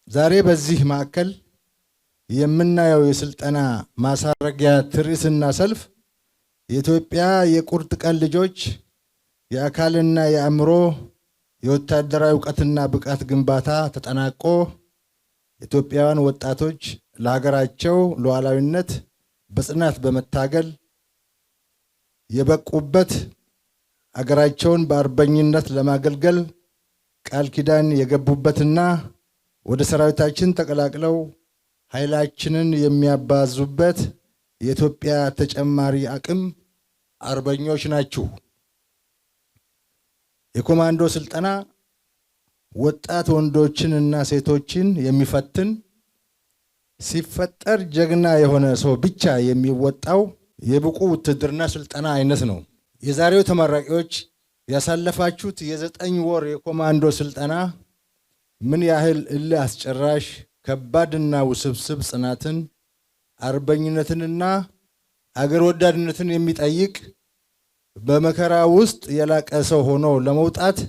ዛሬ በዚህ ማዕከል የምናየው የስልጠና ማሳረጊያ ትርኢትና ሰልፍ የኢትዮጵያ የቁርጥ ቀን ልጆች የአካልና የአእምሮ የወታደራዊ ዕውቀትና ብቃት ግንባታ ተጠናቆ ኢትዮጵያውያን ወጣቶች ለሀገራቸው ሉዓላዊነት በጽናት በመታገል የበቁበት ሀገራቸውን በአርበኝነት ለማገልገል ቃል ኪዳን የገቡበትና ወደ ሰራዊታችን ተቀላቅለው ኃይላችንን የሚያባዙበት የኢትዮጵያ ተጨማሪ አቅም አርበኞች ናችሁ። የኮማንዶ ስልጠና ወጣት ወንዶችንና ሴቶችን የሚፈትን ሲፈጠር ጀግና የሆነ ሰው ብቻ የሚወጣው የብቁ ውትድርና ስልጠና አይነት ነው። የዛሬው ተመራቂዎች ያሳለፋችሁት የ9 ወር የኮማንዶ ስልጠና ምን ያህል እልህ አስጨራሽ ከባድና ውስብስብ ጽናትን አርበኝነትንና አገር ወዳድነትን የሚጠይቅ በመከራ ውስጥ የላቀ ሰው ሆኖ ለመውጣት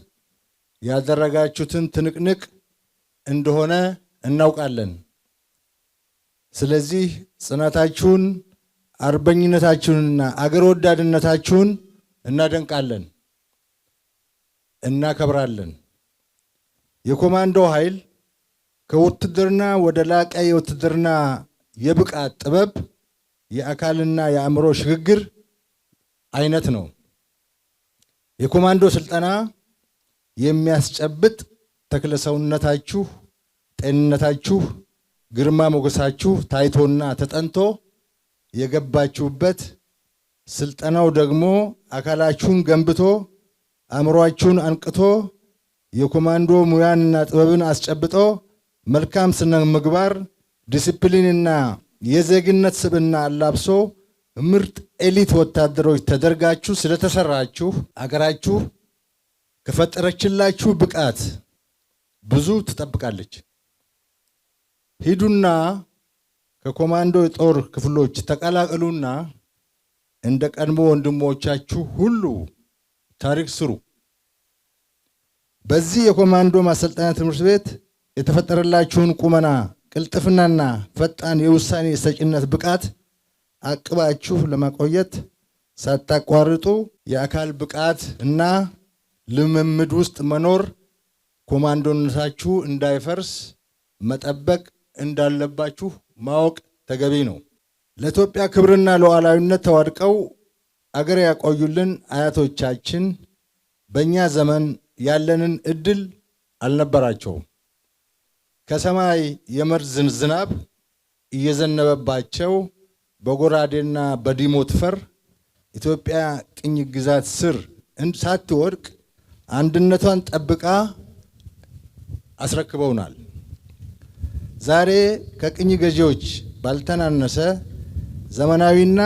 ያደረጋችሁትን ትንቅንቅ እንደሆነ እናውቃለን። ስለዚህ ጽናታችሁን አርበኝነታችሁንና አገር ወዳድነታችሁን እናደንቃለን፣ እናከብራለን። የኮማንዶ ኃይል ከውትድርና ወደ ላቀ የውትድርና የብቃት ጥበብ የአካልና የአእምሮ ሽግግር አይነት ነው። የኮማንዶ ስልጠና የሚያስጨብጥ ተክለሰውነታችሁ፣ ጤንነታችሁ፣ ግርማ ሞገሳችሁ ታይቶና ተጠንቶ የገባችሁበት፣ ስልጠናው ደግሞ አካላችሁን ገንብቶ አእምሯችሁን አንቅቶ የኮማንዶ ሙያንና ጥበብን አስጨብጦ መልካም ስነ ምግባር ዲሲፕሊንና የዜግነት ስብዕና አላብሶ ምርጥ ኤሊት ወታደሮች ተደርጋችሁ ስለተሰራችሁ አገራችሁ ከፈጠረችላችሁ ብቃት ብዙ ትጠብቃለች። ሂዱና ከኮማንዶ የጦር ክፍሎች ተቀላቀሉና እንደ ቀድሞ ወንድሞቻችሁ ሁሉ ታሪክ ስሩ። በዚህ የኮማንዶ ማሰልጠኛ ትምህርት ቤት የተፈጠረላችሁን ቁመና፣ ቅልጥፍናና ፈጣን የውሳኔ ሰጪነት ብቃት አቅባችሁ ለማቆየት ሳታቋርጡ የአካል ብቃት እና ልምምድ ውስጥ መኖር ኮማንዶነታችሁ እንዳይፈርስ መጠበቅ እንዳለባችሁ ማወቅ ተገቢ ነው። ለኢትዮጵያ ክብርና ሉዓላዊነት ተዋድቀው አገር ያቆዩልን አያቶቻችን በእኛ ዘመን ያለንን እድል አልነበራቸውም። ከሰማይ የመርዝ ዝናብ እየዘነበባቸው በጎራዴና በዲሞት ፈር ኢትዮጵያ ቅኝ ግዛት ስር ሳትወድቅ አንድነቷን ጠብቃ አስረክበውናል። ዛሬ ከቅኝ ገዢዎች ባልተናነሰ ዘመናዊና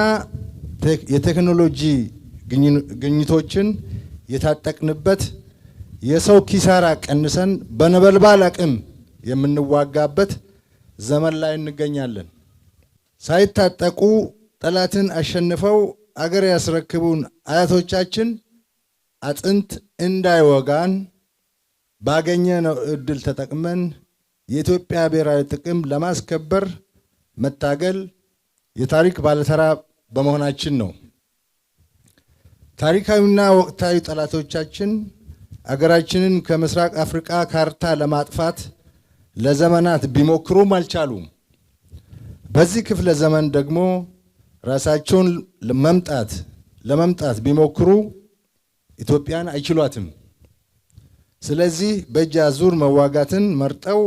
የቴክኖሎጂ ግኝቶችን የታጠቅንበት የሰው ኪሳራ ቀንሰን በነበልባል አቅም የምንዋጋበት ዘመን ላይ እንገኛለን። ሳይታጠቁ ጠላትን አሸንፈው አገር ያስረክቡን አያቶቻችን አጥንት እንዳይወጋን ባገኘነው እድል ተጠቅመን የኢትዮጵያ ብሔራዊ ጥቅም ለማስከበር መታገል የታሪክ ባለተራ በመሆናችን ነው። ታሪካዊና ወቅታዊ ጠላቶቻችን አገራችንን ከምስራቅ አፍሪካ ካርታ ለማጥፋት ለዘመናት ቢሞክሩም አልቻሉም። በዚህ ክፍለ ዘመን ደግሞ ራሳቸውን ለመምጣት ቢሞክሩ ኢትዮጵያን አይችሏትም። ስለዚህ በእጅ አዙር መዋጋትን መርጠው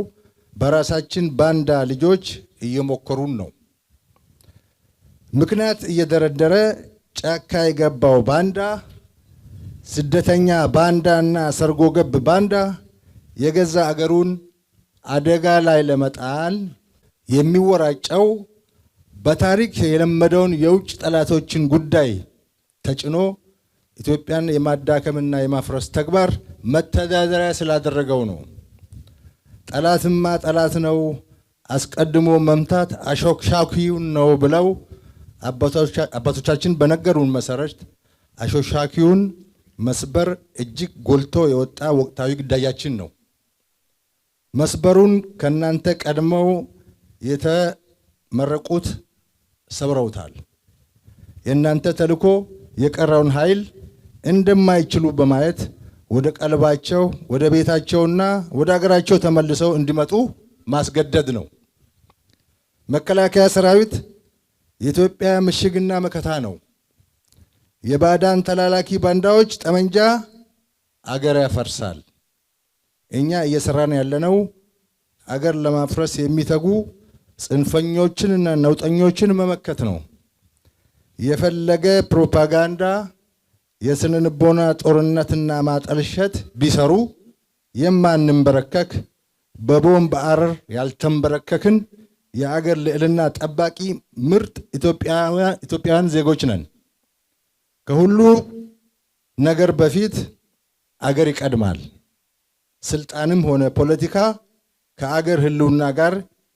በራሳችን ባንዳ ልጆች እየሞከሩን ነው። ምክንያት እየደረደረ ጫካ የገባው ባንዳ፣ ስደተኛ ባንዳና ሰርጎ ገብ ባንዳ የገዛ አገሩን አደጋ ላይ ለመጣል የሚወራጨው በታሪክ የለመደውን የውጭ ጠላቶችን ጉዳይ ተጭኖ ኢትዮጵያን የማዳከምና የማፍረስ ተግባር መተዳደሪያ ስላደረገው ነው። ጠላትማ ጠላት ነው፣ አስቀድሞ መምታት አሾክሻኪውን ነው ብለው አባቶቻችን በነገሩን መሰረት አሾክሻኪውን መስበር እጅግ ጎልቶ የወጣ ወቅታዊ ግዳያችን ነው። መስበሩን ከናንተ ቀድመው የተመረቁት ሰብረውታል። የናንተ ተልእኮ የቀረውን ኃይል እንደማይችሉ በማየት ወደ ቀልባቸው ወደ ቤታቸውና ወደ አገራቸው ተመልሰው እንዲመጡ ማስገደድ ነው። መከላከያ ሰራዊት የኢትዮጵያ ምሽግና መከታ ነው። የባዕዳን ተላላኪ ባንዳዎች ጠመንጃ አገር ያፈርሳል። እኛ እየሰራን ያለነው አገር ለማፍረስ የሚተጉ ጽንፈኞችንና ነውጠኞችን መመከት ነው። የፈለገ ፕሮፓጋንዳ የስነ ልቦና ጦርነትና ማጠልሸት ቢሰሩ የማንንበረከክ በቦምብ አረር ያልተንበረከክን የአገር ልዕልና ጠባቂ ምርጥ ኢትዮጵያውያን ዜጎች ነን። ከሁሉ ነገር በፊት አገር ይቀድማል። ስልጣንም ሆነ ፖለቲካ ከአገር ህልውና ጋር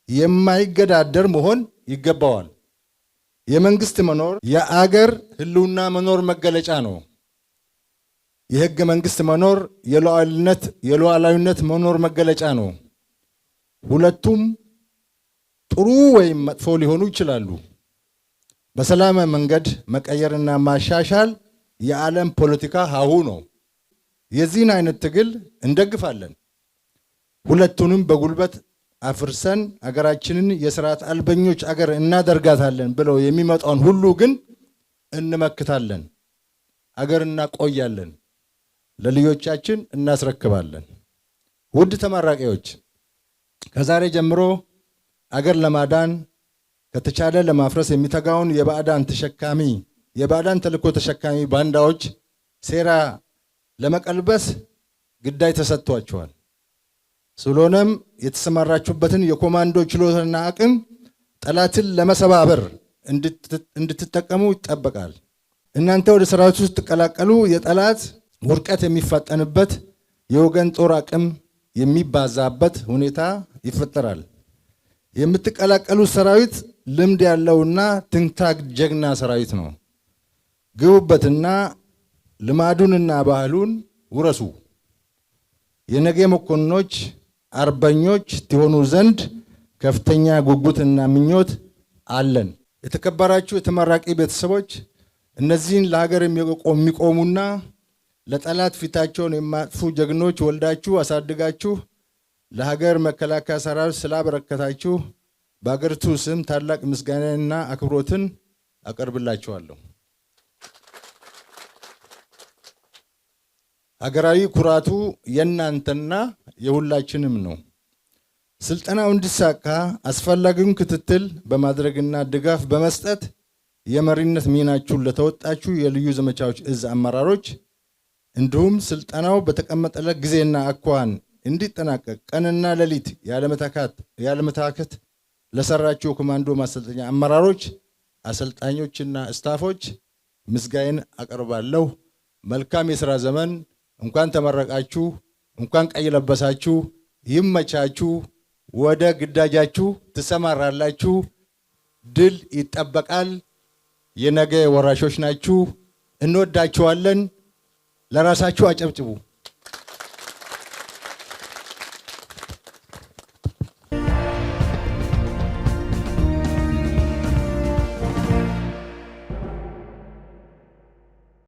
የማይገዳደር መሆን ይገባዋል። የመንግስት መኖር የአገር ህልውና መኖር መገለጫ ነው። የህገ መንግስት መኖር የሉዓላዊነት መኖር መገለጫ ነው። ሁለቱም ጥሩ ወይም መጥፎ ሊሆኑ ይችላሉ። በሰላማዊ መንገድ መቀየርና ማሻሻል የዓለም ፖለቲካ ሀሁ ነው። የዚህን አይነት ትግል እንደግፋለን። ሁለቱንም በጉልበት አፍርሰን አገራችንን የስርዓት አልበኞች አገር እናደርጋታለን ብለው የሚመጣውን ሁሉ ግን እንመክታለን። አገር እናቆያለን፣ ለልጆቻችን እናስረክባለን። ውድ ተመራቂዎች፣ ከዛሬ ጀምሮ አገር ለማዳን ከተቻለ ለማፍረስ የሚተጋውን የባዕዳን ተልእኮ ተሸካሚ ባንዳዎች ሴራ ለመቀልበስ ግዳይ ተሰጥቷቸዋል። ስለሆነም የተሰማራችሁበትን የኮማንዶ ችሎታና አቅም ጠላትን ለመሰባበር እንድትጠቀሙ ይጠበቃል። እናንተ ወደ ሰራዊቱ ስትቀላቀሉ የጠላት ውድቀት የሚፋጠንበት የወገን ጦር አቅም የሚባዛበት ሁኔታ ይፈጠራል። የምትቀላቀሉት ሰራዊት ልምድ ያለውና ትንታግ ጀግና ሰራዊት ነው። ግቡበትና ልማዱንና ባህሉን ውረሱ። የነገ መኮንኖች አርበኞች ትሆኑ ዘንድ ከፍተኛ ጉጉትና ምኞት አለን። የተከበራችሁ የተመራቂ ቤተሰቦች፣ እነዚህን ለሀገር የሚቆሙና ለጠላት ፊታቸውን የማጥፉ ጀግኖች ወልዳችሁ አሳድጋችሁ ለሀገር መከላከያ ሰራዊት ስላበረከታችሁ በአገሪቱ ስም ታላቅ ምስጋናና አክብሮትን አቀርብላችኋለሁ። ሀገራዊ ኩራቱ የእናንተና የሁላችንም ነው። ስልጠናው እንዲሳካ አስፈላጊውን ክትትል በማድረግና ድጋፍ በመስጠት የመሪነት ሚናችሁን ለተወጣችሁ የልዩ ዘመቻዎች እዝ አመራሮች እንዲሁም ስልጠናው በተቀመጠለት ጊዜና አኳኋን እንዲጠናቀቅ ቀንና ሌሊት ያለመታከት ለሰራችሁ ኮማንዶ ማሰልጠኛ አመራሮች፣ አሰልጣኞችና ስታፎች ምስጋናን አቀርባለሁ። መልካም የሥራ ዘመን። እንኳን ተመረቃችሁ፣ እንኳን ቀይ ለበሳችሁ። ይመቻችሁ። ወደ ግዳጃችሁ ትሰማራላችሁ። ድል ይጠበቃል። የነገ ወራሾች ናችሁ። እንወዳችኋለን። ለራሳችሁ አጨብጭቡ።